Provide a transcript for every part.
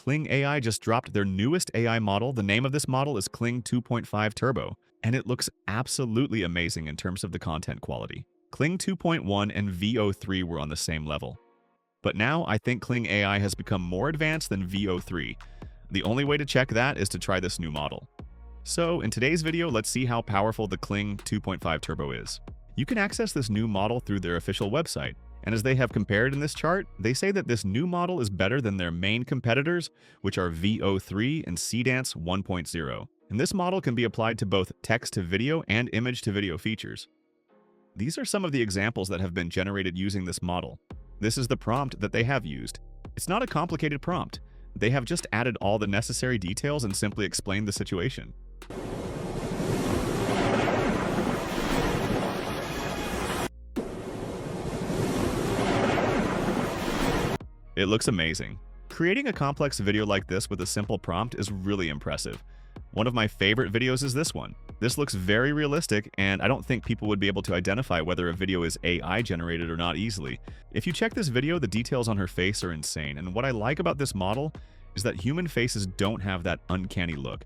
Kling AI just dropped their newest AI model. The name of this model is Kling 2.5 Turbo, and it looks absolutely amazing in terms of the content quality. Kling 2.1 and VO3 were on the same level. But now I think Kling AI has become more advanced than VO3. The only way to check that is to try this new model. So in today's video, let's see how powerful the Kling 2.5 Turbo is. You can access this new model through their official website. And as they have compared in this chart, they say that this new model is better than their main competitors, which are VO3 and Cdance 1.0. And this model can be applied to both text-to-video and image-to-video features. These are some of the examples that have been generated using this model. This is the prompt that they have used. It's not a complicated prompt. They have just added all the necessary details and simply explained the situation. It looks amazing. Creating a complex video like this with a simple prompt is really impressive. One of my favorite videos is this one. This looks very realistic, and I don't think people would be able to identify whether a video is AI generated or not easily. If you check this video, the details on her face are insane, and what I like about this model is that human faces don't have that uncanny look.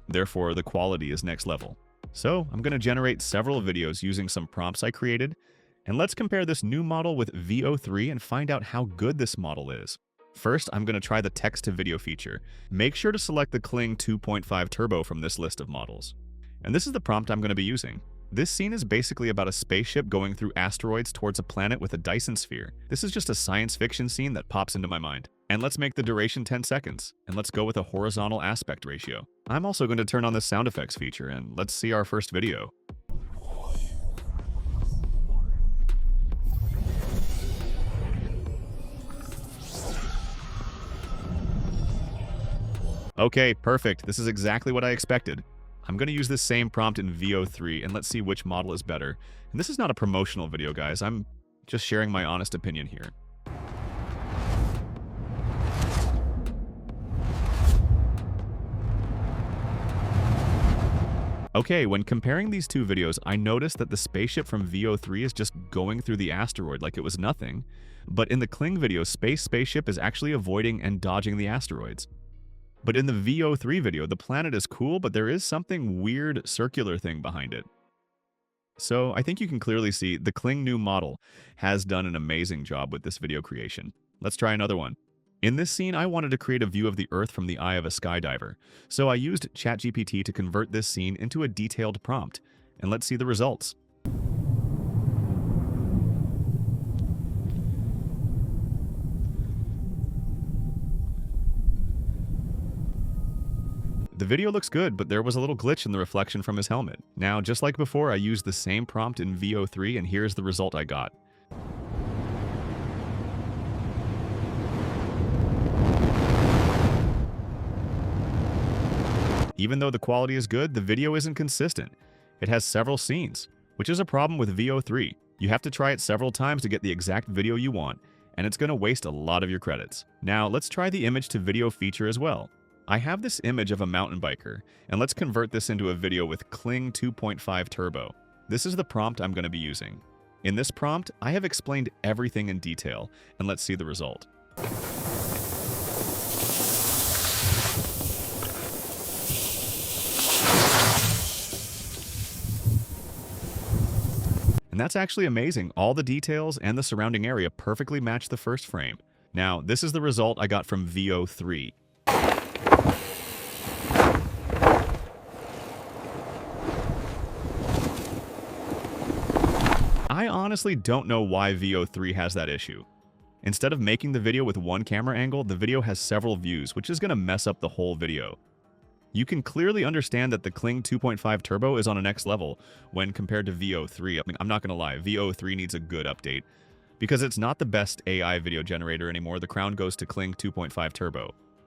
Therefore, the quality is next level. So, I'm going to generate several videos using some prompts I created, and let's compare this new model with VO3 and find out how good this model is. First, I'm going to try the text-to-video feature. Make sure to select the Kling 2.5 Turbo from this list of models. And this is the prompt I'm going to be using. This scene is basically about a spaceship going through asteroids towards a planet with a Dyson sphere. This is just a science fiction scene that pops into my mind. And let's make the duration 10 seconds, and let's go with a horizontal aspect ratio. I'm also going to turn on the sound effects feature, and let's see our first video. Okay, perfect. This is exactly what I expected. I'm going to use this same prompt in VO3, and let's see which model is better. And this is not a promotional video, guys. I'm just sharing my honest opinion here. Okay, when comparing these two videos, I noticed that the spaceship from VO3 is just going through the asteroid like it was nothing. But in the Kling video, spaceship is actually avoiding and dodging the asteroids. But in the VO3 video, the planet is cool, but there is something weird circular thing behind it. So I think you can clearly see the Kling new model has done an amazing job with this video creation. Let's try another one. In this scene, I wanted to create a view of the Earth from the eye of a skydiver. So I used ChatGPT to convert this scene into a detailed prompt. And let's see the results. The video looks good, but there was a little glitch in the reflection from his helmet. Now, just like before, I used the same prompt in VO3, and here's the result I got. Even though the quality is good, the video isn't consistent. It has several scenes, which is a problem with VO3. You have to try it several times to get the exact video you want, and it's going to waste a lot of your credits. Now, let's try the image-to-video feature as well. I have this image of a mountain biker, and let's convert this into a video with Kling 2.5 Turbo. This is the prompt I'm going to be using. In this prompt, I have explained everything in detail, and let's see the result. And that's actually amazing. All the details and the surrounding area perfectly match the first frame. Now, this is the result I got from VO3. I honestly don't know why VO3 has that issue. Instead of making the video with one camera angle, the video has several views, which is going to mess up the whole video. You can clearly understand that the Kling 2.5 Turbo is on a next level when compared to VO3. I mean, I'm not going to lie, VO3 needs a good update. Because it's not the best AI video generator anymore, the crown goes to Kling 2.5 Turbo.